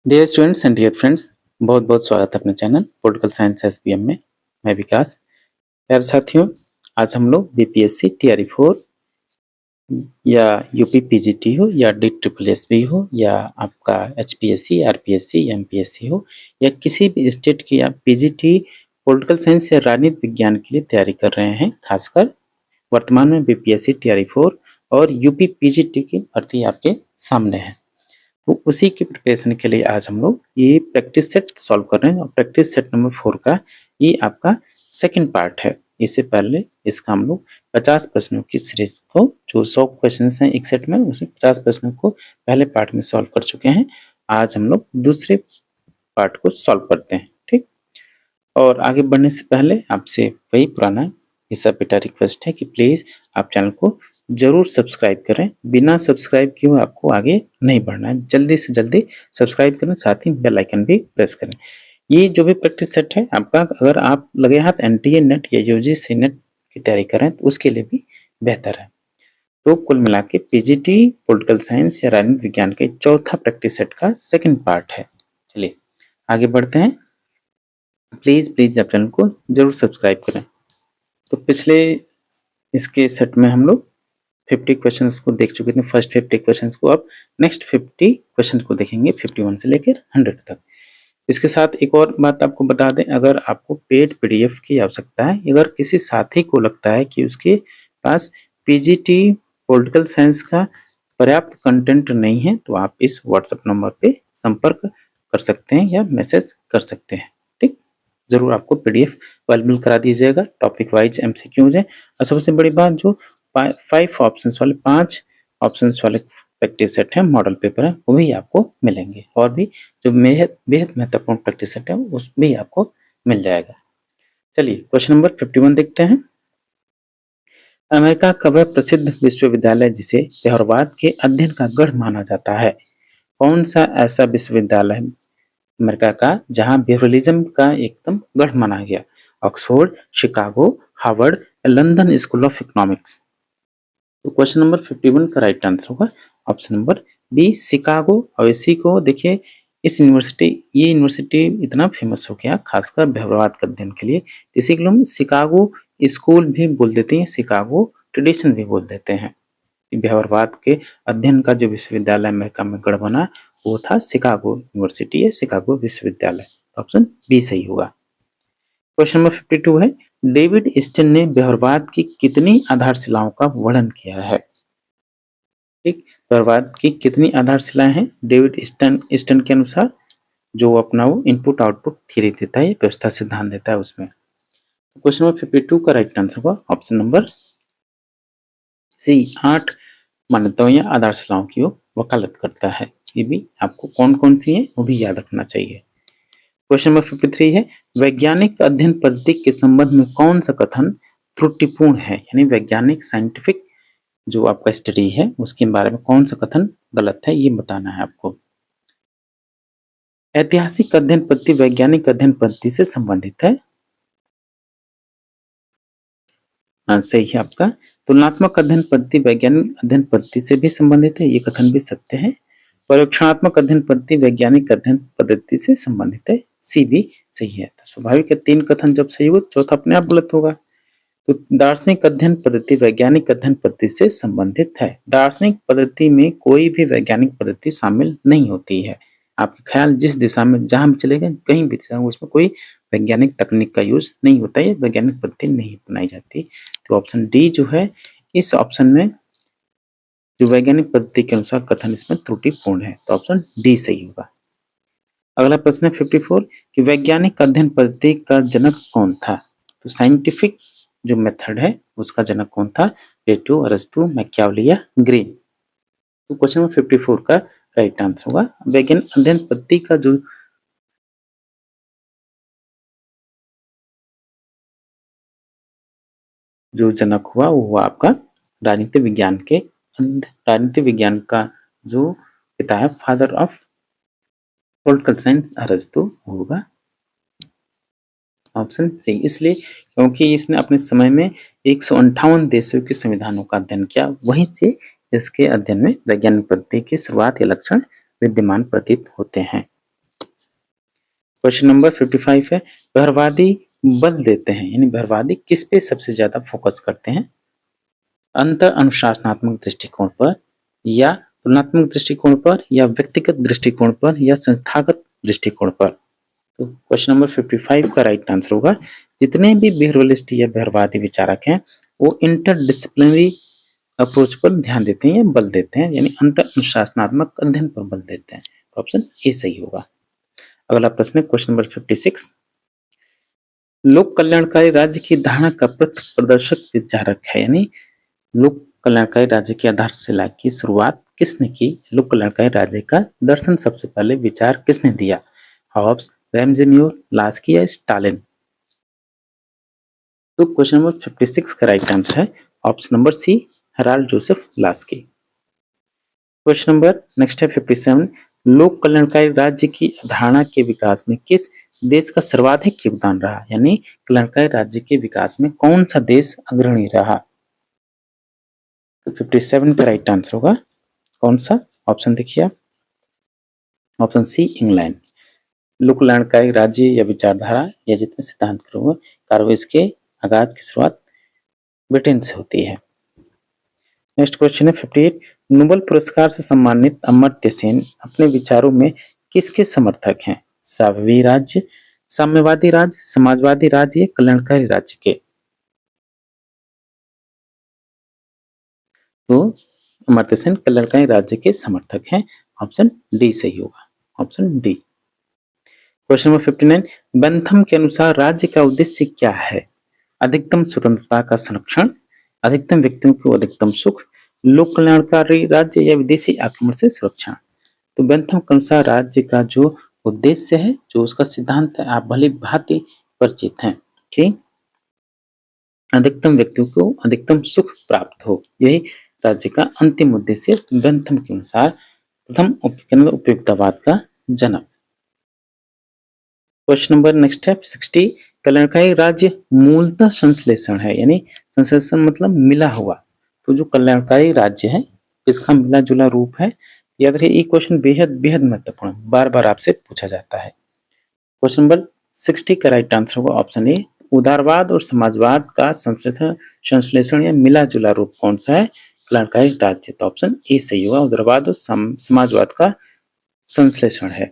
Dear students and dear friends, बहुत बहुत स्वागत है अपने चैनल पॉलिटिकल साइंस एसपीएम में। मैं विकास। प्यारे साथियों, आज हम लोग बीपीएससी टीआरई 4 या यूपी पीजीटी हो या डी ट्रिपल एस बी हो या आपका एचपीएससी आरपीएससी एमपीएससी हो या किसी भी स्टेट की आप पीजीटी पॉलिटिकल साइंस या राजनीति विज्ञान के लिए तैयारी कर रहे हैं, खासकर वर्तमान में बीपीएससी टीआरई 4 और यूपी पीजीटी की भर्ती आपके सामने है। तो उसी की प्रिपरेशन के लिए आज हम लोग ये प्रैक्टिस सेट सॉल्व कर रहे हैं और प्रैक्टिस सेट नंबर 4 का ये आपका सेकंड पार्ट है। इससे पहले इसका हम लोग 50 प्रश्नों की सीरीज को, जो 100 क्वेश्चन हैं एक सेट में, उसमें 50 प्रश्नों को पहले पार्ट में सॉल्व कर चुके हैं। आज हम लोग दूसरे पार्ट को सॉल्व करते हैं, ठीक। और आगे बढ़ने से पहले आपसे वही पुराना हिस्सा बेटा रिक्वेस्ट है कि प्लीज़ आप चैनल को जरूर सब्सक्राइब करें। बिना सब्सक्राइब किए हुए आपको आगे नहीं बढ़ना है। जल्दी से जल्दी सब्सक्राइब करें, साथ ही बेल आइकन भी प्रेस करें। ये जो भी प्रैक्टिस सेट है आपका, अगर आप लगे हाथ एनटीए नेट या यूजीसी नेट की तैयारी करें तो उसके लिए भी बेहतर है। तो कुल मिला के पीजीटी पॉलिटिकल साइंस या राजनीति विज्ञान के चौथा प्रैक्टिस सेट का सेकंड पार्ट है। चलिए आगे बढ़ते हैं। प्लीज आप चैनल को जरूर सब्सक्राइब करें। तो पिछले इसके सेट में हम लोग 50 क्वेश्चंस को देख चुके थे, फर्स्ट 50 क्वेश्चंस को। अब नेक्स्ट 50 क्वेश्चंस को देखेंगे 51 से लेकर 100 तक। इसके साथ एक और बात आपको बता दें, अगर आपको पेड पीडीएफ की आवश्यकता है, अगर किसी साथी को लगता है कि उसके पास पीजीटी पॉलिटिकल साइंस का पर्याप्त कंटेंट नहीं है, तो आप इस व्हाट्सएप नंबर पे संपर्क कर सकते हैं या मैसेज कर सकते हैं, ठीक। जरूर आपको पीडीएफ अवेलेबल करा दीजिएगा। टॉपिक वाइज एमसीक्यूज है और सबसे बड़ी बात, जो 5 ऑप्शंस वाले 5 ऑप्शंस वाले प्रैक्टिस सेट है, मॉडल पेपर है, वो भी आपको मिलेंगे। और भी जो बेहद महत्वपूर्ण प्रैक्टिस सेट है उस भी आपको मिल जाएगा। चलिए क्वेश्चन नंबर 51 देखते हैं। अमेरिका का वह प्रसिद्ध विश्वविद्यालय जिसे व्यवहारवाद के अध्ययन का गढ़ माना जाता है, कौन सा ऐसा विश्वविद्यालय है अमेरिका का जहां बिहेवियरलिज्म का एकदम गढ़ माना गया? Oxford, Chicago, Harvard, London school of economics. तो क्वेश्चन नंबर 51 का राइट आंसर होगा ऑप्शन नंबर बी, शिकागो। और इसी को देखिए, ये यूनिवर्सिटी इतना फेमस हो गया खासकर व्यवहारवाद के अध्ययन के लिए, इसी के लोग शिकागो स्कूल भी बोल देते हैं, शिकागो ट्रेडिशन भी बोल देते हैं। व्यवहारवाद के अध्ययन का जो विश्वविद्यालय अमेरिका में गढ़ बना वो था शिकागो यूनिवर्सिटी है, शिकागो विश्वविद्यालय। ऑप्शन बी सही होगा। क्वेश्चन नंबर 52 है, डेविड स्टन ने व्यवहारवाद की कितनी आधारशिलाओं का वर्णन किया है? ठीक, व्यवहारवाद की कितनी आधारशिलाएं हैं डेविड स्टन के अनुसार? जो अपना वो इनपुट आउटपुट थ्योरी देता है, व्यवस्था सिद्धांत देता है उसमें। क्वेश्चन नंबर 52 का राइट आंसर होगा ऑप्शन नंबर सी, 8 मान्यताओं या आधारशिलाओं की वो वकालत करता है। ये भी आपको कौन कौन सी है वो भी याद रखना चाहिए। क्वेश्चन नंबर 53 है, वैज्ञानिक अध्ययन पद्धति के संबंध में कौन सा कथन त्रुटिपूर्ण है? यानी वैज्ञानिक साइंटिफिक जो आपका स्टडी है उसके बारे में कौन सा कथन गलत है, ये बताना है आपको। ऐतिहासिक अध्ययन पद्धति वैज्ञानिक अध्ययन पद्धति से संबंधित है, सही है आपका। तुलनात्मक अध्ययन पद्धति वैज्ञानिक अध्ययन पद्धति से भी संबंधित है, ये कथन भी सत्य है। परीक्षणात्मक अध्ययन पद्धति वैज्ञानिक अध्ययन पद्धति से संबंधित है, सी भी सही है। तो स्वाभाविक है, 3 कथन जब सही हो चौथा अपने आप गलत होगा। तो दार्शनिक अध्ययन पद्धति वैज्ञानिक अध्ययन पद्धति से संबंधित है। दार्शनिक पद्धति में कोई भी वैज्ञानिक पद्धति शामिल नहीं होती है। आपके ख्याल जिस दिशा में जहां भी चले गए, कहीं भी दिशा, उसमें कोई वैज्ञानिक तकनीक का यूज नहीं होता है, वैज्ञानिक पद्धति नहीं अपनाई जाती। तो ऑप्शन डी जो है, इस ऑप्शन में जो वैज्ञानिक पद्धति के अनुसार कथन इसमें त्रुटिपूर्ण है, तो ऑप्शन डी सही होगा। अगला प्रश्न है 54 कि वैज्ञानिक अध्ययन पद्धति का जनक कौन था? तो साइंटिफिक जो मेथड है उसका जनक कौन था? प्लेटो, अरस्तु, मैकियावेली या ग्रीन। तो क्वेश्चन नंबर 54 का राइट आंसर होगा वैज्ञानिक अध्ययन पद्धति का जो जनक हुआ वो हुआ आपका राजनीति विज्ञान का जो पिता है, फादर ऑफ पॉलिटिकल साइंस, अरस्तु होगा। ऑप्शन सही इसलिए क्योंकि इसने अपने समय में 158 देशों के संविधानों का अध्ययन किया, वहीं से इसके अध्ययन में वैज्ञानिक पद्धति की शुरुआत के लक्षण विद्यमान प्रतीत होते हैं। क्वेश्चन नंबर 55 है, बहरवादी बल देते हैं, यानी बहरवादी किस पे सबसे ज्यादा फोकस करते हैं? अंतर अनुशासनात्मक दृष्टिकोण पर, या तुलनात्मक दृष्टिकोण पर, या व्यक्तिगत दृष्टिकोण पर, या संस्थागत दृष्टिकोण पर? तो क्वेश्चन नंबर 55 का राइट आंसर होगा, जितने भी बिहेवियरलिस्ट या बहरवादी विचारक हैं वो इंटरडिसिप्लिनरी अप्रोच पर ध्यान देते हैं या बल देते हैं, यानी अंतर अनुशासनात्मक अध्ययन पर बल देते हैं। तो ऑप्शन ए सही होगा। अगला प्रश्न है क्वेश्चन नंबर 56, लोक कल्याणकारी राज्य की धारणा का प्रथम प्रदर्शक विचारक है, यानी लोक कल्याणकारी राज्य की आधारशिला की शुरुआत किसने की? लोक कल्याणकारी राज्य का दर्शन सबसे पहले विचार किसने दिया? हॉब्स, रैमजेम्योर, लास्की या स्टालिन? तो क्वेश्चन नंबर 56 का राइट आंसर है option number C, Harold Joseph Laski. Question number next है 57, लोक कल्याणकारी राज्य की धारणा के विकास में किस देश का सर्वाधिक योगदान रहा, यानी कल्याणकारी राज्य के विकास में कौन सा देश अग्रणी रहा? तो 57 का राइट आंसर होगा कौन सा? ऑप्शन देखिए आप, ऑप्शन सी इंग्लैंड। लोक कल्याणकारी राज्य या विचारधारा या जितने सिद्धांत कार्य इसके आगाज की शुरुआत ब्रिटेन से होती है। नेक्स्ट क्वेश्चन है 58, नोबेल पुरस्कार से सम्मानित अमर्त्य सेन अपने विचारों में किसके समर्थक हैं? साम्यवादी राज्य, साम्यवादी राज्य, समाजवादी राज्य या कल्याणकारी राज्य के? तो अमर्त्य सेन कल्याणकारी राज्य के समर्थक हैं, ऑप्शन डी सही होगा, option D. Question number 59, Bentham के अनुसार राज्य का उद्देश्य क्या है? अधिकतम स्वतंत्रता का संरक्षण, अधिकतम व्यक्तियों को अधिकतम सुख, लोक कल्याणकारी राज्य या विदेशी आक्रमण से सुरक्षा? तो बेंथम के अनुसार राज्य का जो उद्देश्य है, जो उसका सिद्धांत है, आप भली भांति परिचित हैं कि अधिकतम व्यक्तियों को अधिकतम सुख प्राप्त हो, यही राज्य का अंतिम उद्देश्य बेंथम के अनुसार। प्रथम उपयुक्तवाद का जनक। क्वेश्चन नंबर नेक्स्ट है 60, कल्याणकारी राज्य मूलतः संश्लेषण है, यानी संश्लेषण मतलब मिला हुआ। तो जो कल्याणकारी राज्य है इसका मिला जुला रूप है। याद रखिए ये क्वेश्चन बेहद बेहद महत्वपूर्ण, बार बार आपसे पूछा जाता है। क्वेश्चन नंबर 60 का राइट आंसर होगा ऑप्शन ए, उदारवाद और समाजवाद का संश्लेषण या मिला जुला रूप कौन सा है? कल्याणकारी राज्य। तो ऑप्शन ए सही होगा, उदारवाद और समाजवाद का संश्लेषण है।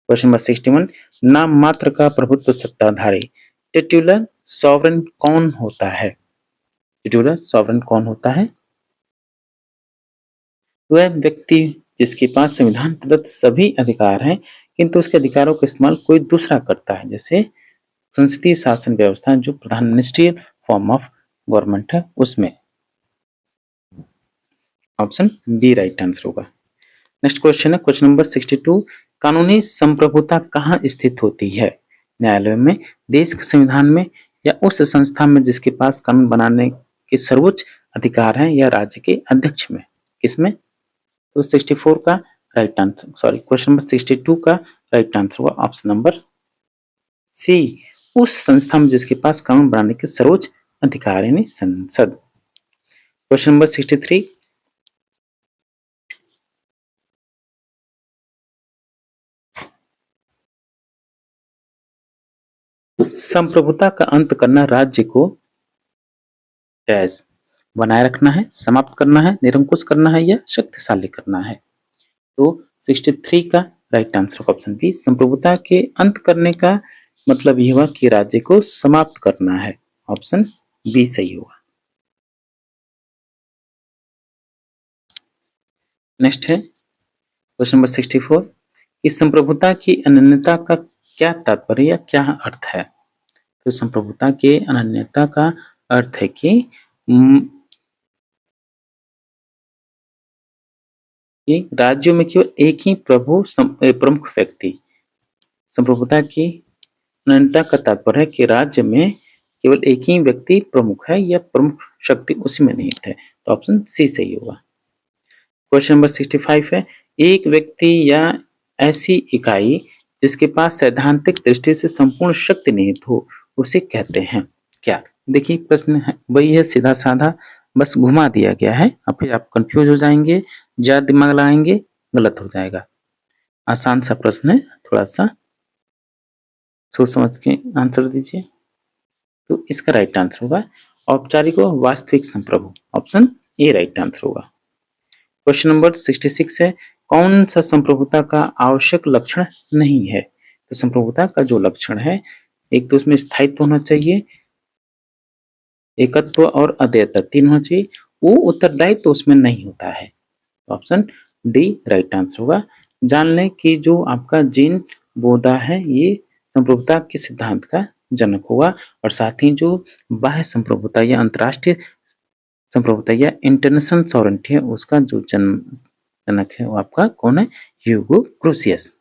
क्वेश्चन नंबर 61, नाम मात्र का प्रभुत्व सत्ताधारी टिट्युलर सॉवरेन कौन होता है? टिट्युलर सॉवरेन कौन होता है? वह व्यक्ति जिसके पास संविधान प्रदत्त सभी अधिकार हैं किंतु उसके अधिकारों का इस्तेमाल कोई दूसरा करता है, जैसे संसदीय शासन व्यवस्था जो प्रधान मिनिस्ट्रियल फॉर्म ऑफ गवर्नमेंट है उसमें। ऑप्शन बी राइट आंसर होगा। नेक्स्ट क्वेश्चन है क्वेश्चन नंबर 62, कानूनी संप्रभुता कहाँ स्थित होती है? न्यायालय में, देश के संविधान में, या उस संस्था में जिसके पास कानून बनाने के सर्वोच्च अधिकार हैं, या राज्य के अध्यक्ष में? किसमें? तो 64 का right answer, sorry question number 62 का राइट आंसर होगा ऑप्शन नंबर सी, उस संस्था में जिसके पास कानून बनाने के सर्वोच्च अधिकार यानी संसद। क्वेश्चन नंबर 63, संप्रभुता का अंत करना राज्य को डैश बनाए रखना है, समाप्त करना है, निरंकुश करना है, या शक्तिशाली करना है? तो 63 का राइट आंसर ऑप्शन बी, संप्रभुता के अंत करने का मतलब यह हुआ कि राज्य को समाप्त करना है, ऑप्शन बी सही होगा। नेक्स्ट है क्वेश्चन नंबर 64, इस संप्रभुता की अनन्यता का क्या तात्पर्य या क्या अर्थ है? तो संप्रभुता के अनन्यता का अर्थ है कि राज्यों में केवल एक ही प्रमुख व्यक्ति, संप्रभुता की अनन्यता का तात्पर्य है कि राज्य में केवल एक ही व्यक्ति प्रमुख है या प्रमुख शक्ति उसी में निहित है। तो ऑप्शन सी सही होगा। क्वेश्चन नंबर 65 है, एक व्यक्ति या ऐसी इकाई जिसके पास सैद्धांतिक दृष्टि से संपूर्ण शक्ति निहित हो उसे कहते हैं क्या? देखिए प्रश्न है वही है, सीधा साधा, बस घुमा दिया गया है, और फिर आप कंफ्यूज हो जाएंगे, ज्यादा दिमाग लगाएंगे गलत हो जाएगा। आसान सा प्रश्न है थोड़ा सा। सोच समझ के आंसर दीजिए। तो इसका राइट आंसर होगा औपचारिक व वास्तविक संप्रभु, ऑप्शन ए राइट आंसर होगा। क्वेश्चन नंबर 66 है, कौन सा संप्रभुता का आवश्यक लक्षण नहीं है? तो संप्रभुता का जो लक्षण है, एक तो उसमें स्थायित्व होना चाहिए, एकत्व और अद्वैतत्व तीन होना चाहिए, वो उत्तरदायित्व तो उसमें नहीं होता है। ऑप्शन डी राइट आंसर होगा। जान लें कि जो आपका जीन बोधा है ये संप्रभुता के सिद्धांत का जनक होगा, और साथ ही जो बाह्य संप्रभुता या अंतरराष्ट्रीय संप्रभुता या इंटरनेशनल सॉवरेंटी है उसका जो जनक है वो आपका कौन है? ह्यूगो क्रूसियस।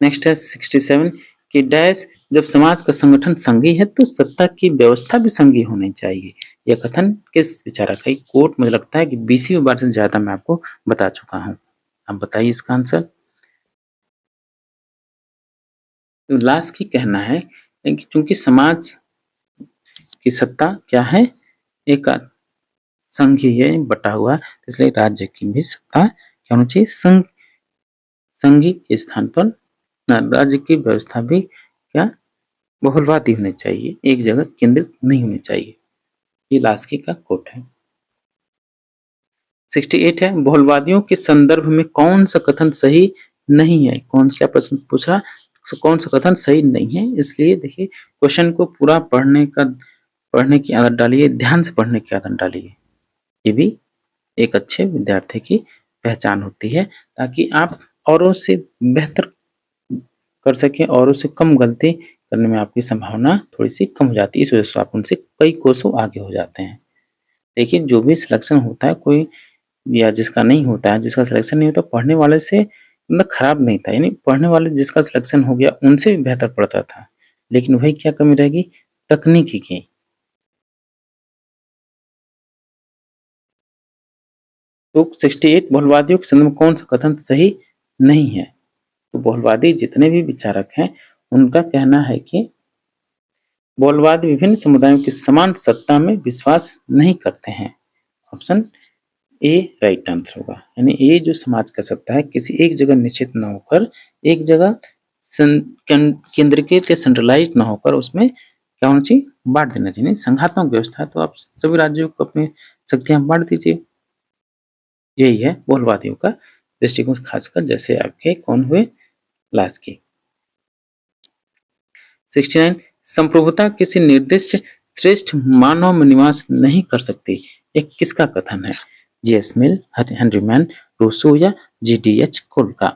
नेक्स्ट है 67 कि डैश जब समाज का संगठन संघीय है तो सत्ता की व्यवस्था भी संघीय होनी चाहिए। यह कथन किस विचारक है? कोट मुझे लगता है कि 20वीं बार से ज्यादा मैं आपको बता चुका हूं। आप बताइए इसका आंसर। तो लास्ट की कहना है कि क्योंकि समाज की सत्ता क्या है? एक संघीय बटा हुआ, इसलिए राज्य की भी सत्ता क्या होनी चाहिए? संघीय के स्थान पर राज्य की व्यवस्था भी क्या बहुलवादी होनी चाहिए, एक जगह केंद्रित नहीं होनी चाहिए। ये लास्की का कोट है। 68 है, बहुलवादियों के संदर्भ में कौन सा कथन सही नहीं है? कौन सा प्रश्न पूछा? कौन सा कथन सही नहीं है? इसलिए देखिए क्वेश्चन को पूरा पढ़ने की आदत डालिए, ध्यान से पढ़ने की आदत डालिए। ये भी एक अच्छे विद्यार्थी की पहचान होती है, ताकि आप औरों से बेहतर कर सकें और उससे कम गलती करने में आपकी संभावना थोड़ी सी कम हो जाती है। इस वजह से आप उनसे कई कोसों आगे हो जाते हैं। देखिए जो भी सिलेक्शन होता है कोई या जिसका नहीं होता है, जिसका सिलेक्शन नहीं होता, पढ़ने वाले से मतलब खराब नहीं था, यानी पढ़ने वाले जिसका सिलेक्शन हो गया उनसे भी बेहतर पढ़ता था, लेकिन वही क्या कमी रहेगी? तकनीकी की। तो 68 बहुलवादियों के संदर्भ में कौन सा कथन सही नहीं है? तो बहुलवादी जितने भी विचारक हैं उनका कहना है कि बहुलवादी विभिन्न समुदायों की समान सत्ता में विश्वास नहीं करते हैं। ऑप्शन ए राइट आंसर होगा। यानी ये जो समाज का सत्ता है किसी एक जगह निश्चित न होकर एक जगह केंद्रीकृत या सेंट्रलाइज न होकर उसमें क्या होना चाहिए? बांट देना चाहिए। संघात्मक व्यवस्था तो आप सभी राज्यों को अपनी शक्तियां बांट दीजिए। यही है बहुलवादियों का दृष्टिकोण, खासकर जैसे आपके कौन हुए? लास्की। 69 संप्रभुता किसी निर्दिष्ट श्रेष्ठ मानव में निवास नहीं कर सकती, एक किसका कथन है? जीएस मिल, हेनरी मैन, रूसो या जीडीएच कोल का?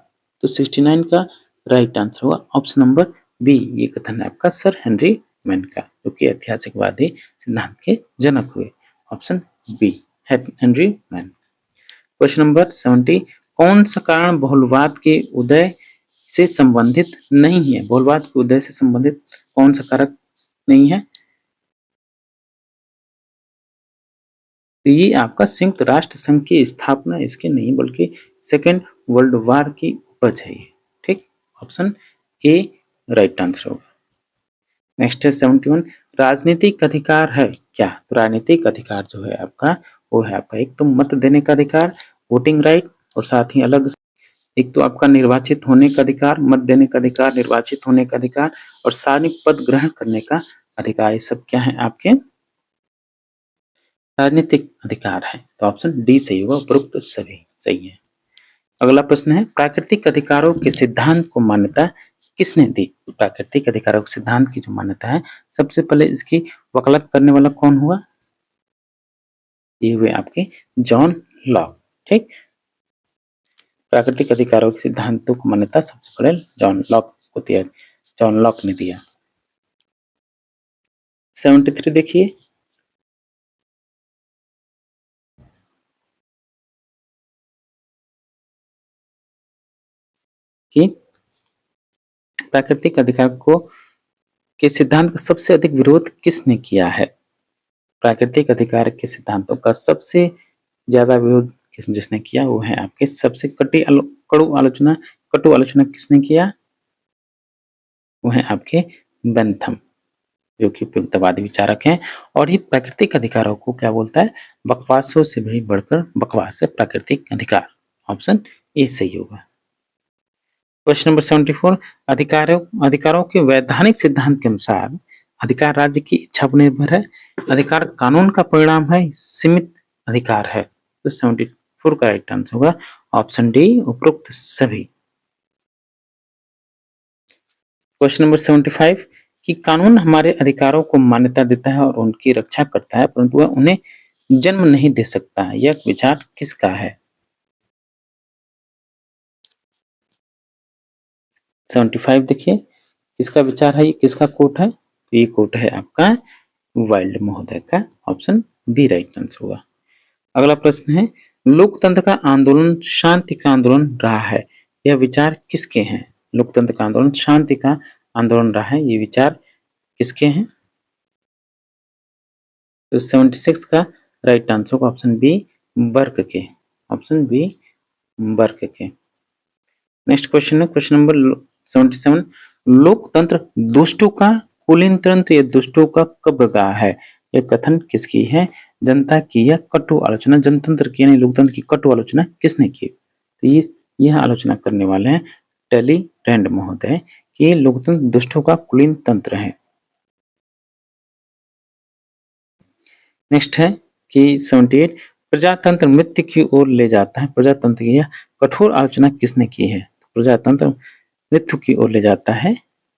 तो 69 का राइट आंसर होगा ऑप्शन नंबर बी। ये कथन है आपका सर हेनरी मैन का, जो कि ऐतिहासिकवादी सिद्धांत के जनक हुए। Option B Henry Maine. Question number 70 कौन सा कारण बहुलवाद के उदय से संबंधित नहीं है? बहुलवाद के उदय से संबंधित कौन सा कारक नहीं है? तो ये आपका संयुक्त राष्ट्र संघ की स्थापना इसके नहीं बल्कि सेकेंड वर्ल्ड वार की उपज है ये। ठीक, ऑप्शन ए राइट आंसर होगा। नेक्स्ट है 71 राजनीतिक अधिकार है क्या? तो राजनीतिक अधिकार जो है आपका वो है आपका एक तो मत देने का अधिकार, वोटिंग राइट, और साथ ही अलग एक तो आपका निर्वाचित होने का अधिकार, मत देने का अधिकार, निर्वाचित होने का अधिकार और सार्वजनिक पद ग्रहण करने का अधिकार। ये सब क्या है? आपके राजनीतिक अधिकार है। तो ऑप्शन डी सही होगा, उपरोक्त सभी सही है। अगला प्रश्न है प्राकृतिक अधिकारों के सिद्धांत को मान्यता किसने दी? प्राकृतिक अधिकारों के सिद्धांत की जो मान्यता है सबसे पहले इसकी वकालत करने वाला कौन हुआ? ये हुए आपके जॉन लॉक। ठीक, प्राकृतिक अधिकारों के सिद्धांतों को मान्यता सबसे पहले जॉन लॉक को दिया, जॉन लॉक ने दिया। 73 देखिए कि प्राकृतिक अधिकार को के सिद्धांत का सबसे अधिक विरोध किसने किया है? प्राकृतिक अधिकार के सिद्धांतों का सबसे ज्यादा विरोध जिसने किया वो है आपके सबसे कटु आलोचना किसने किया? वो है आपके बेंथम, जो कि उपयुक्तवादी विचारक हैं। और ये प्राकृतिक अधिकारों को क्या बोलता है? बकवासों से भी बढ़कर बकवास है प्राकृतिक अधिकार। ऑप्शन ए सही होगा। क्वेश्चन नंबर 74, अधिकारों के वैधानिक सिद्धांत के अनुसार अधिकार राज्य की इच्छा पर निर्भर है, अधिकार कानून का परिणाम है, सीमित अधिकार है। तो 74 का राइट आंसर होगा ऑप्शन डी, उपरोक्त सभी। क्वेश्चन नंबर 75, कि कानून हमारे अधिकारों को मान्यता देता है और उनकी रक्षा करता है, परंतु वह उन्हें जन्म नहीं दे सकता। यह विचार किसका है? 75 देखिए, किसका विचार है, ये किसका कोट है? तो ये कोट है आपका वाइल्ड महोदय का, ऑप्शन बी राइट आंसर होगा। अगला प्रश्न है, लोकतंत्र का आंदोलन शांति का आंदोलन रहा है, यह विचार किसके हैं? लोकतंत्र का आंदोलन शांति का आंदोलन रहा है, ये विचार किसके हैं? तो 76 का राइट आंसर होगा ऑप्शन बी, बर्क के, ऑप्शन बी बर्क के। नेक्स्ट क्वेश्चन है क्वेश्चन नंबर 77, लोकतंत्र दुष्टों का कुलीन तंत्र या दुष्टों का कब्रगाह है, यह कथन किसकी है? जनता की यह कटु आलोचना, जनतंत्र की यानी लोकतंत्र की कटु आलोचना किसने की? तो यह आलोचना करने वाले हैं टैलीरैंड महोदय कि लोकतंत्र दुष्टों का कुलीन तंत्र है। नेक्स्ट है कि 78, प्रजातंत्र मृत्यु की ओर ले जाता है, प्रजातंत्र की यह कठोर आलोचना किसने की है? प्रजातंत्र मृत्यु की ओर ले जाता है,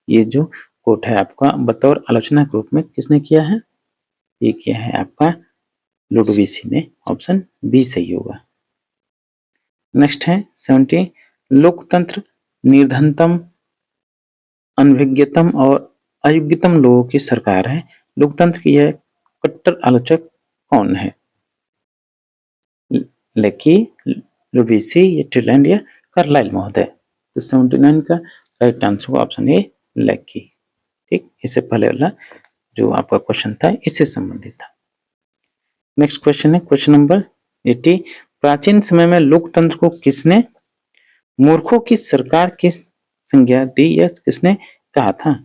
ये जो कोट है आपका बतौर आलोचना के रूप में किसने किया है? ये किया है आपका लुडोविसी ने, ऑप्शन बी सही होगा। नेक्स्ट है 70, लोकतंत्र निर्धनतम, अनभिज्ञतम और अयोग्यतम लोगों की सरकार है, लोकतंत्र की यह कट्टर आलोचक कौन है? लेकी, लुडोविसी, टैलीरैंड या कार्लाइल महोदय? तो 79 का राइट आंसर होगा ऑप्शन ए, लेकी। ठीक, इससे पहले वाला जो आपका क्वेश्चन था इससे संबंधित था। नेक्स्ट क्वेश्चन है क्वेश्चन नंबर 80, प्राचीन समय में लोकतंत्र को किसने मूर्खों की सरकार की संज्ञा दी या किसने कहा था?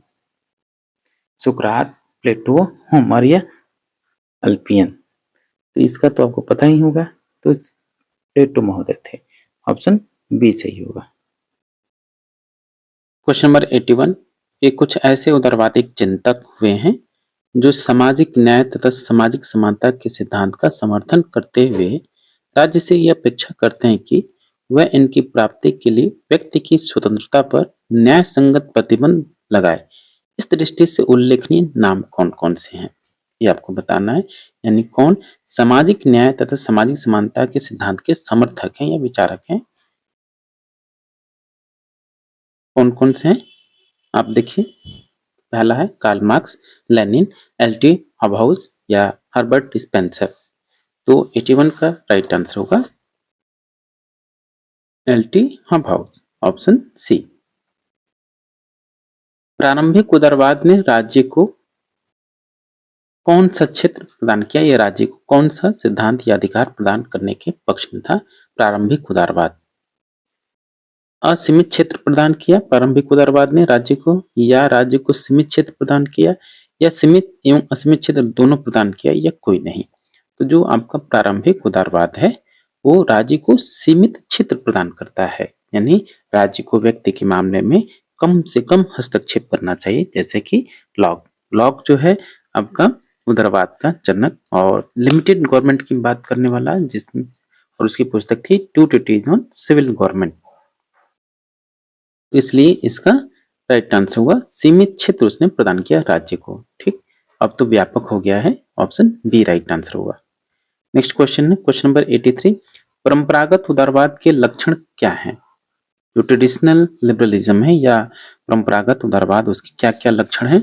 सुकरात, प्लेटो, होमर या अल्पियन? तो इसका तो आपको पता ही होगा, तो प्लेटो महोदय थे, ऑप्शन बी सही होगा। क्वेश्चन नंबर 81, ये कुछ ऐसे उदारवादी चिंतक हुए हैं जो सामाजिक न्याय तथा सामाजिक समानता के सिद्धांत का समर्थन करते हुए राज्य से यह अपेक्षा करते हैं कि वह इनकी प्राप्ति के लिए व्यक्ति की स्वतंत्रता पर न्याय संगत प्रतिबंध लगाए। इस दृष्टि से उल्लेखनीय नाम कौन कौन से हैं, ये आपको बताना है। यानी कौन सामाजिक न्याय तथा सामाजिक समानता के सिद्धांत के समर्थक हैं या विचारक हैं, कौन कौन से हैं आप देखिए। पहला है Karl Marx, Lenin, L T. Hobhouse या हर्बर्ट स्पेंसर। तो 81 का राइट आंसर होगा एल.टी. Hobhouse, option C. प्रारंभिक उदारवाद ने राज्य को कौन सा क्षेत्र प्रदान किया, या राज्य को कौन सा सिद्धांत या अधिकार प्रदान करने के पक्ष में था? प्रारंभिक उदारवाद असीमित क्षेत्र प्रदान किया प्रारंभिक उदारवाद ने राज्य को, या राज्य को सीमित क्षेत्र प्रदान किया, या सीमित एवं असीमित क्षेत्र दोनों प्रदान किया, या कोई नहीं। तो जो आपका प्रारंभिक उदारवाद है वो राज्य को सीमित क्षेत्र प्रदान करता है, यानी राज्य को व्यक्ति के मामले में कम से कम हस्तक्षेप करना चाहिए, जैसे कि लॉक जो है आपका उदारवाद का जनक और लिमिटेड गवर्नमेंट की बात करने वाला, जिसमें और उसकी पुस्तक थी two treatises on civil government. इसलिए इसका राइट आंसर हुआ सीमित क्षेत्र उसने प्रदान किया राज्य को। ठीक, अब तो व्यापक हो गया है, ऑप्शन बी राइट आंसर होगा। नेक्स्ट क्वेश्चन है क्वेश्चन नंबर 83, परंपरागत उदारवाद के लक्षण क्या हैं? जो ट्रेडिशनल लिबरलिज्म है या परंपरागत उदारवाद, उसके क्या क्या लक्षण हैं?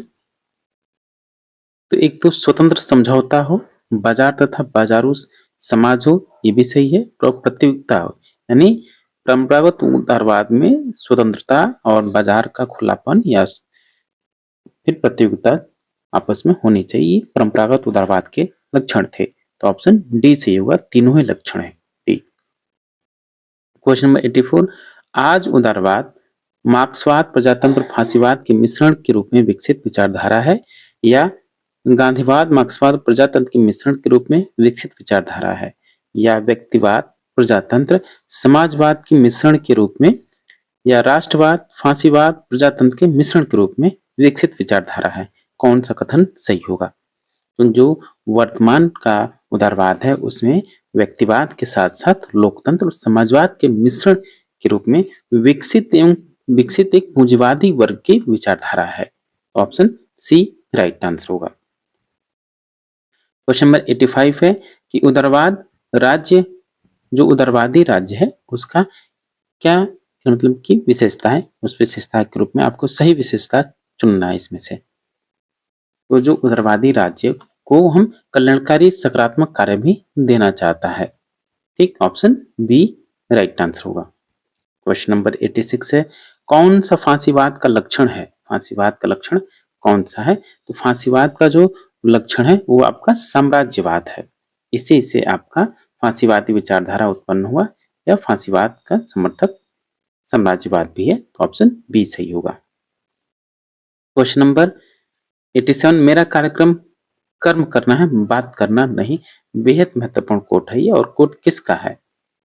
तो एक तो स्वतंत्र समझौता हो, बाजार तथा बाजारू समाज हो, ये भी सही है, प्रतियोगिता हो, यानी परंपरागत उदारवाद में स्वतंत्रता और बाजार का खुलापन या फिर प्रतियोगिता आपस में होनी चाहिए, परंपरागत उदारवाद के लक्षण थे। तो ऑप्शन डी सही होगा, तीनों ही लक्षण है डी। क्वेश्चन नंबर 84, आज उदारवाद मार्क्सवाद, प्रजातंत्र, फांसीवाद के मिश्रण के रूप में विकसित विचारधारा है, या गांधीवाद, मार्क्सवाद, प्रजातंत्र के मिश्रण के रूप में विकसित विचारधारा है, या व्यक्तिवाद, प्रजातंत्र, समाजवाद के मिश्रण के रूप में या राष्ट्रवाद, फांसीवाद, प्रजातंत्र के मिश्रण के रूप में विकसित विचारधारा है? कौन सा कथन सही होगा? तो जो वर्तमान का उदारवाद है उसमें व्यक्तिवाद के साथ साथ लोकतंत्र और समाजवाद के मिश्रण के रूप में विकसित एक पूंजीवादी वर्ग की विचारधारा है। ऑप्शन सी राइट आंसर होगा। क्वेश्चन नंबर 85 है कि उदारवाद राज्य, जो उदारवादी राज्य है उसका क्या मतलब की विशेषता है, उस विशेषता के रूप में आपको सही विशेषता चुनना है इसमें से। तो जो उदारवादी राज्य को हम कल्याणकारी सकारात्मक कार्य भी देना चाहता है। ठीक, ऑप्शन बी राइट आंसर होगा। क्वेश्चन नंबर 86 है कौन सा फांसीवाद का लक्षण है? फांसीवाद का लक्षण कौन सा है? तो फांसीवाद का जो लक्षण है वो आपका साम्राज्यवाद है। इसी से आपका फांसीवादी विचारधारा उत्पन्न हुआ या फांसीवाद का समर्थक साम्राज्यवाद भी है। तो ऑप्शन बी सही होगा। क्वेश्चन नंबर 87 मेरा कार्यक्रम कर्म करना है बात करना नहीं, बेहद महत्वपूर्ण कोट है ये, और कोट किसका है?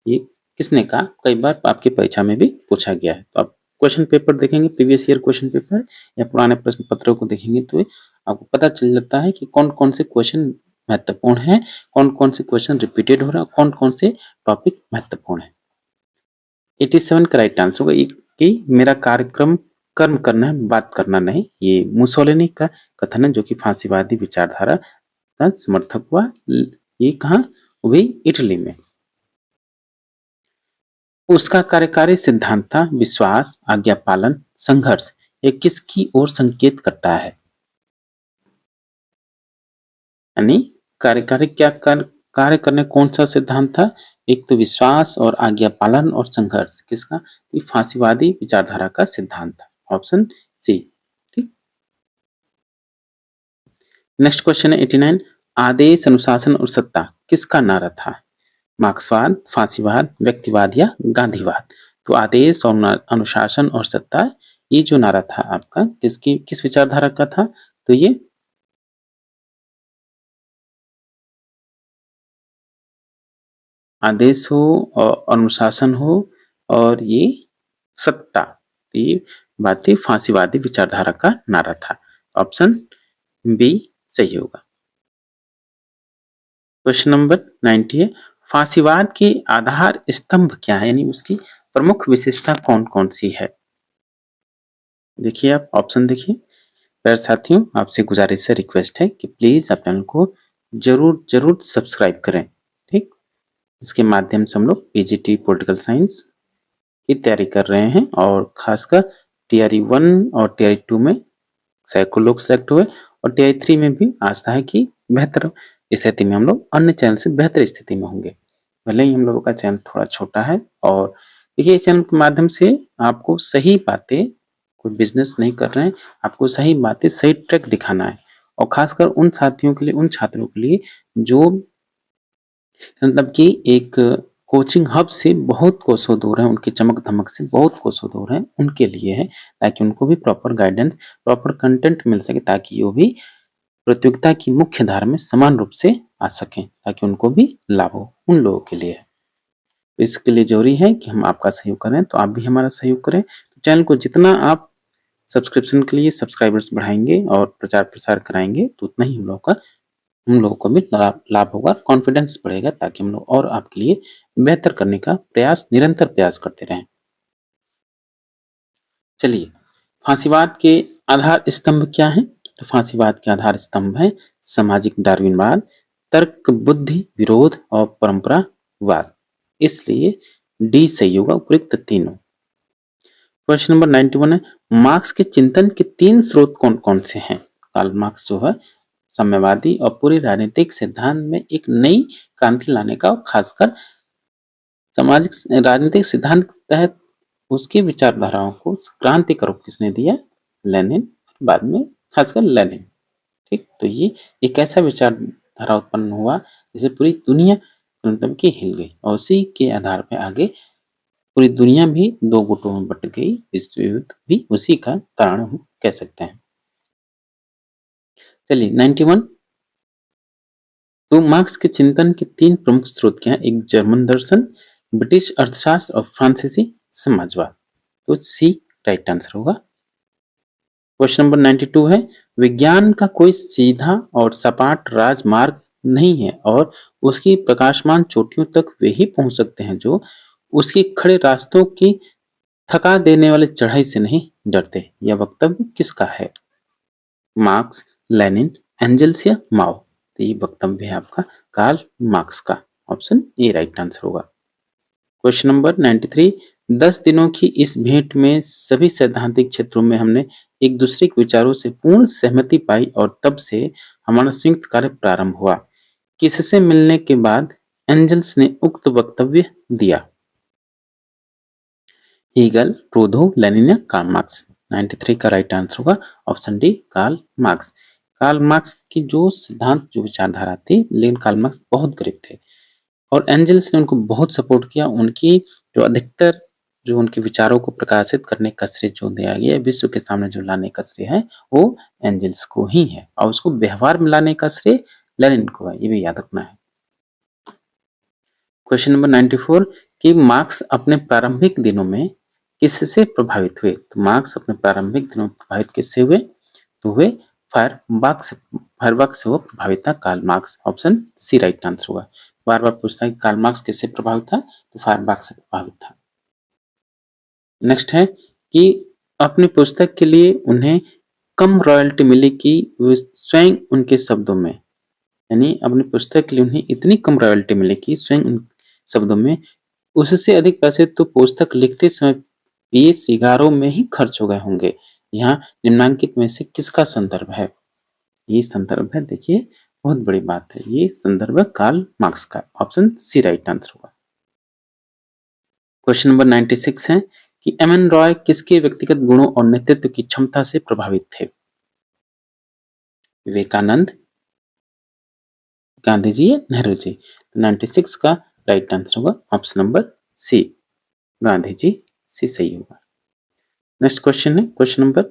ये किसने कहा? कई बार आपकी परीक्षा में भी पूछा गया है। तो आप क्वेश्चन पेपर देखेंगे, प्रीवियस ईयर क्वेश्चन पेपर या पुराने प्रश्न पत्रों को देखेंगे तो आपको पता चल जाता है कि कौन कौन से क्वेश्चन महत्वपूर्ण है, कौन कौन से क्वेश्चन रिपीटेड हो रहा है, कौन कौन से टॉपिक महत्वपूर्ण है। 87 का राइट आंसर होगा कि मेरा कार्यक्रम कर्म करना है बात करना नहीं। ये मुसोलिनी का कथन है जो कि फांसीवादी विचारधारा का समर्थक हुआ। ये कहा? वही इटली में। उसका कार्यकारी सिद्धांत था विश्वास, आज्ञा पालन, संघर्ष। ये किसकी ओर संकेत करता है? यानी कार्यकारी क्या कार्य करने कौन सा सिद्धांत था? एक तो विश्वास और आज्ञा पालन और संघर्ष। किसका? फांसीवादी विचारधारा का सिद्धांत था। Option C. ठीक, नेक्स्ट क्वेश्चन है 89 आदेश, अनुशासन और सत्ता किसका नारा था? मार्क्सवाद, फांसीवाद, व्यक्तिवाद या गांधीवाद? तो आदेश और अनुशासन और सत्ता, ये जो नारा था आपका किस विचारधारा का था? तो ये आदेश हो और अनुशासन हो और ये सत्ता, ये बातें फांसीवादी विचारधारा का नारा था। ऑप्शन बी सही होगा। क्वेश्चन नंबर 90 है फांसीवाद के आधार स्तंभ क्या है, यानी उसकी प्रमुख विशेषता कौन कौन सी है? देखिए, आप ऑप्शन देखिए। प्यारे साथियों, आपसे गुजारिश है, रिक्वेस्ट है कि प्लीज आप चैनल को जरूर जरूर सब्सक्राइब करें। ठीक, इसके माध्यम से हम लोग पीजीटी पॉलिटिकल साइंस की तैयारी कर रहे हैं और खासकर टीआरई 1 और टीआरई 2 में सैकड़ों लोग सेलेक्ट हुए और टीआरई 3 में भी आशा है कि बेहतर स्थिति में हम लोग अन्य चैनल से बेहतर स्थिति में होंगे। भले ही हम लोगों का चैनल थोड़ा छोटा है और देखिए इस चैनल के माध्यम से आपको सही बातें, कोई बिजनेस नहीं कर रहे हैं, आपको सही बातें सही ट्रैक दिखाना है और खासकर उन साथियों के लिए, उन छात्रों के लिए जो मतलब कि एक कोचिंग हब से बहुत कोसों दूर है, उनकी चमक धमक से बहुत कोसों दूर है, उनके लिए है ताकि उनको भी प्रॉपर गाइडेंस, प्रॉपर कंटेंट मिल सके ताकि वो भी प्रतियोगिता की मुख्य धारा में समान रूप से आ सकें, ताकि उनको भी लाभ हो, उन लोगों के लिए है। तो इसके लिए जरूरी है कि हम आपका सहयोग करें, तो आप भी हमारा सहयोग करें। तो चैनल को जितना आप सब्सक्रिप्शन के लिए सब्सक्राइबर्स बढ़ाएंगे और प्रचार प्रसार कराएंगे तो उतना ही हम लोगों को भी लाभ होगा, कॉन्फिडेंस बढ़ेगा ताकि हम लोग और आपके लिए बेहतर करने का प्रयास, निरंतर प्रयास करते रहें। चलिए, फांसीवाद के आधार स्तंभ क्या है? तो फांसीवाद के आधार स्तंभ है सामाजिक डार्विनवाद, तर्क बुद्धि विरोध और परंपरावाद। इसलिए डी सही होगा उपयुक्त तीनों। क्वेश्चन नंबर 91 है मार्क्स के चिंतन के 3 स्रोत कौन कौन से हैं? कार्ल मार्क्स जो है साम्यवादी और पूरे राजनीतिक सिद्धांत में एक नई क्रांति लाने का और खासकर सामाजिक राजनीतिक सिद्धांत के तहत उसकी विचारधाराओं को क्रांतिक रूप किसने दिया? लेनिन, बाद में खासकर लेनिन। ठीक, तो ये एक ऐसा विचारधारा उत्पन्न हुआ जिसे पूरी दुनिया मतलब कि हिल गई और उसी के आधार पर आगे पूरी दुनिया भी 2 गुटों में बट गई। विश्व युद्ध भी उसी का कारण हम कह सकते हैं। चलिए 91 तो मार्क्स के चिंतन के 3 प्रमुख स्रोत क्या हैं? एक जर्मन दर्शन, ब्रिटिश अर्थशास्त्र और फ्रांसीसी समाजवाद। तो सी राइट आंसर होगा। क्वेश्चन नंबर 92 है, विज्ञान का कोई सीधा और सपाट राजमार्ग नहीं है और उसकी प्रकाशमान चोटियों तक वे ही पहुंच सकते हैं जो उसके खड़े रास्तों की थका देने वाली चढ़ाई से नहीं डरते। यह वक्तव्य किसका है? मार्क्स, लेनिन, एंजल्स या माओ? तो ये वक्तव्य है आपका कार्ल मार्क्स का। ऑप्शन ए राइट आंसर होगा। क्वेश्चन नंबर 93, 10 दिनों की इस भेंट में सभी सैद्धांतिक क्षेत्रों में हमने एक दूसरे के विचारों से पूर्ण सहमति पाई और तब से हमारा संयुक्त कार्य प्रारंभ हुआ। किससे मिलने के बाद एंजल्स ने उक्त वक्तव्य दिया? हीगल, रूधो, लेनिन या कार्ल मार्क्स? 93 का राइट आंसर होगा option D Karl Marx. Karl Marx की जो सिद्धांत जो विचारधारा थी, लेकिन कार्ल मार्क्स बहुत गरीब थे और एंजल्स ने उनको बहुत सपोर्ट किया। उनकी जो अधिकतर जो उनके विचारों को प्रकाशित करने का श्रेय जो दिया गया, विश्व के सामने जो लाने का श्रेय है वो एंजल्स को ही है और उसको व्यवहार में लाने का श्रेय लेनिन को है, ये भी याद रखना है। क्वेश्चन नंबर 94 कि मार्क्स अपने प्रारंभिक दिनों में किससे प्रभावित हुए? तो मार्क्स अपने प्रारंभिक दिनों में प्रभावित किससे हुए? तो हुए फायरबाख से वो प्रभावित था, Karl Marx. Option C right answer होगा। बार बार पूछता है कि कार्ल मार्क्स किससे प्रभावित था, तो फायरबाख से प्रभावित था। नेक्स्ट है कि अपनी पुस्तक के लिए उन्हें कम रॉयल्टी मिली कि स्वयं उनके शब्दों में, यानी अपनी पुस्तक के लिए उन्हें इतनी कम रॉयल्टी मिली कि स्वयं उन शब्दों में उससे अधिक पैसे तो पुस्तक लिखते समय ये सिगारों में ही खर्च हो गए होंगे। यहाँ निम्नांकित में से किसका संदर्भ है? ये संदर्भ है, देखिए बहुत बड़ी बात है, ये संदर्भ है कार्ल मार्क्स का। ऑप्शन सी राइट आंसर होगा। क्वेश्चन नंबर 96 है कि एम एन रॉय किसके व्यक्तिगत गुणों और नेतृत्व की क्षमता से प्रभावित थे? विवेकानंद, गांधी जी या नेहरू जी? 96 का राइट आंसर होगा ऑप्शन नंबर सी, गांधी जी। सी सही होगा। नेक्स्ट क्वेश्चन है क्वेश्चन नंबर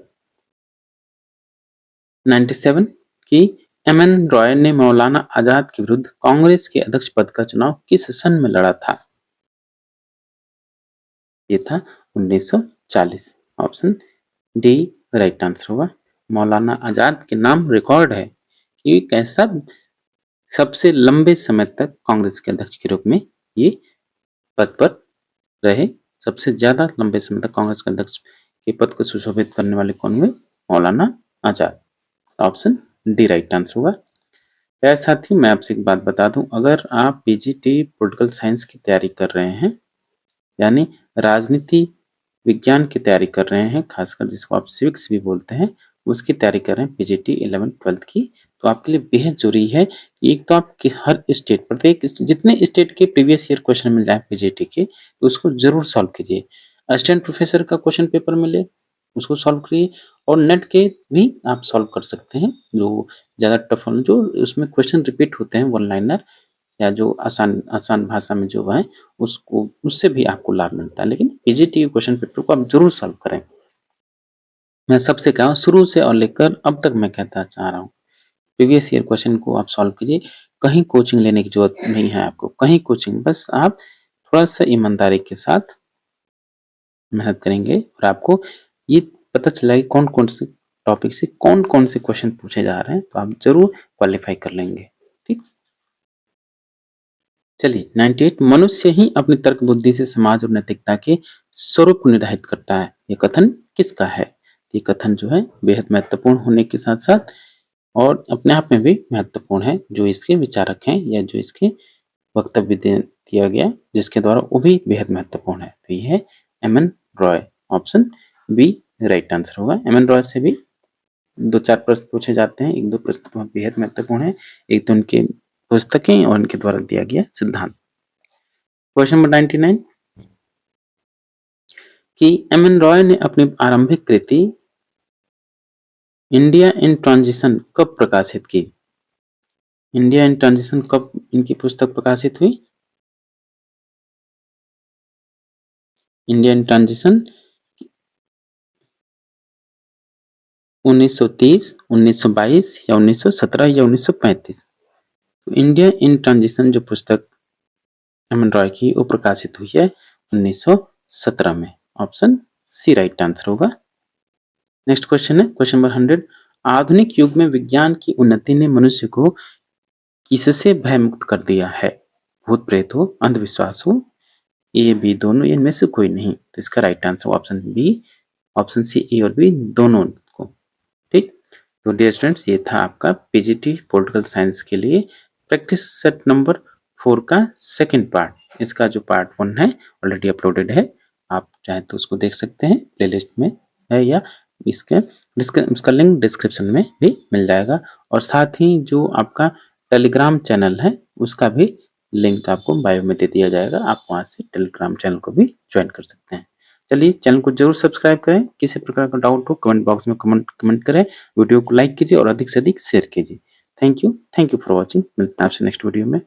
97 कि एम एन रॉय ने मौलाना आजाद के विरुद्ध कांग्रेस के अध्यक्ष पद का चुनाव किस सन में लड़ा था? ये था 1940। ऑप्शन डी राइट आंसर होगा। मौलाना आजाद के नाम रिकॉर्ड है कि कैसा सबसे लंबे समय तक कांग्रेस के अध्यक्ष के रूप में ये पद पर रहे। सबसे ज्यादा लंबे समय तक कांग्रेस के अध्यक्ष के पद को सुशोभित करने वाले कौन हुए? Maulana Azad. Option D right answer होगा। यार साथियों, मैं आपसे एक बात बता दूं, अगर आप पीजीटी पॉलिटिकल साइंस की तैयारी कर रहे हैं, यानी राजनीति विज्ञान की तैयारी कर रहे हैं, खासकर जिसको आप सिविक्स भी बोलते हैं, उसकी तैयारी कर रहे हैं पीजीटी 11th-12th की, तो आपके लिए बेहद जरूरी है कि एक तो आपके हर स्टेट, प्रत्येक जितने स्टेट के प्रीवियस ईयर क्वेश्चन मिल जाए पीजीटी के, तो उसको जरूर सॉल्व कीजिए। असिस्टेंट प्रोफेसर का क्वेश्चन पेपर मिले उसको सॉल्व करिए और नेट के भी आप सॉल्व कर सकते हैं, जो ज़्यादा टफ जो उसमें क्वेश्चन रिपीट होते हैं वन लाइनर या जो आसान आसान भाषा में जो है उसको, उससे भी आपको लाभ मिलता है। लेकिन पीजीटी क्वेश्चन पेपर को आप जरूर सॉल्व करें। मैं सबसे कहा शुरू से और लेकर अब तक मैं कहता चाह रहा हूँ, प्रीवियस ईयर क्वेश्चन को आप सॉल्व कीजिए। कहीं कोचिंग लेने की जरूरत नहीं है आपको, कहीं कोचिंग, बस आप थोड़ा सा ईमानदारी के साथ मेहनत करेंगे और आपको ये पता चला कि कौन कौन से टॉपिक से कौन कौन से क्वेश्चन पूछे जा रहे हैं, तो आप जरूर क्वालिफाई कर लेंगे। ठीक, चलिए 98, मनुष्य ही अपनी तर्क बुद्धि से समाज और नैतिकता के स्वरूप को निर्धारित करता है, ये कथन किसका है? ये कथन जो है बेहद महत्वपूर्ण होने के साथ साथ और अपने आप में भी महत्वपूर्ण है। जो इसके विचारक हैं या जो इसके वक्तव्य दिया गया जिसके द्वारा, वो भी बेहद महत्वपूर्ण है। तो ये है M N Roy. Option B right answer होगा। एम एन रॉय से भी 2-4 प्रश्न पूछे जाते हैं, 1-2 प्रश्न तो बेहद महत्वपूर्ण है, एक तो उनके पुस्तकें और उनके द्वारा दिया गया सिद्धांत। क्वेश्चन नंबर 99 कि एम एन रॉय ने अपनी आरंभिक कृति इंडिया इन ट्रांजिशन कब प्रकाशित की? इंडिया इन ट्रांजिशन कब इनकी पुस्तक प्रकाशित हुई? इंडिया इन ट्रांजिशन 1930, 1922 या 1917 या 1935? तो इंडिया इन ट्रांजिशन जो पुस्तक एम एन रॉय की वो प्रकाशित हुई है 1917 में। ऑप्शन सी राइट आंसर होगा। नेक्स्ट क्वेश्चन है क्वेश्चन नंबर 100। आधुनिक युग में विज्ञान की उन्नति ने मनुष्य को किससे भयमुक्त कर दिया है? भूत प्रेत हो, अंधविश्वास हो, ए बी दोनों, इनमें से कोई नहीं। तो इसका right answer option B, option C A और बी दोनों को। ठीक, तो डियर स्टूडेंट्स ये था आपका पीजीटी पॉलिटिकल साइंस के लिए प्रैक्टिस सेट नंबर 4 का सेकंड पार्ट। इसका जो पार्ट 1 है ऑलरेडी अपलोडेड है, आप चाहे तो उसको देख सकते हैं, प्लेलिस्ट में है या उसका लिंक डिस्क्रिप्शन में भी मिल जाएगा। और साथ ही जो आपका टेलीग्राम चैनल है उसका भी लिंक आपको बायो में दे दिया जाएगा, आप वहां से टेलीग्राम चैनल को भी ज्वाइन कर सकते हैं। चलिए चैनल को जरूर सब्सक्राइब करें। किसी प्रकार का डाउट हो कमेंट बॉक्स में कमेंट करें, वीडियो को लाइक कीजिए और अधिक से अधिक शेयर कीजिए। Thank you for watching. मिलते हैं आपसे नेक्स्ट वीडियो में।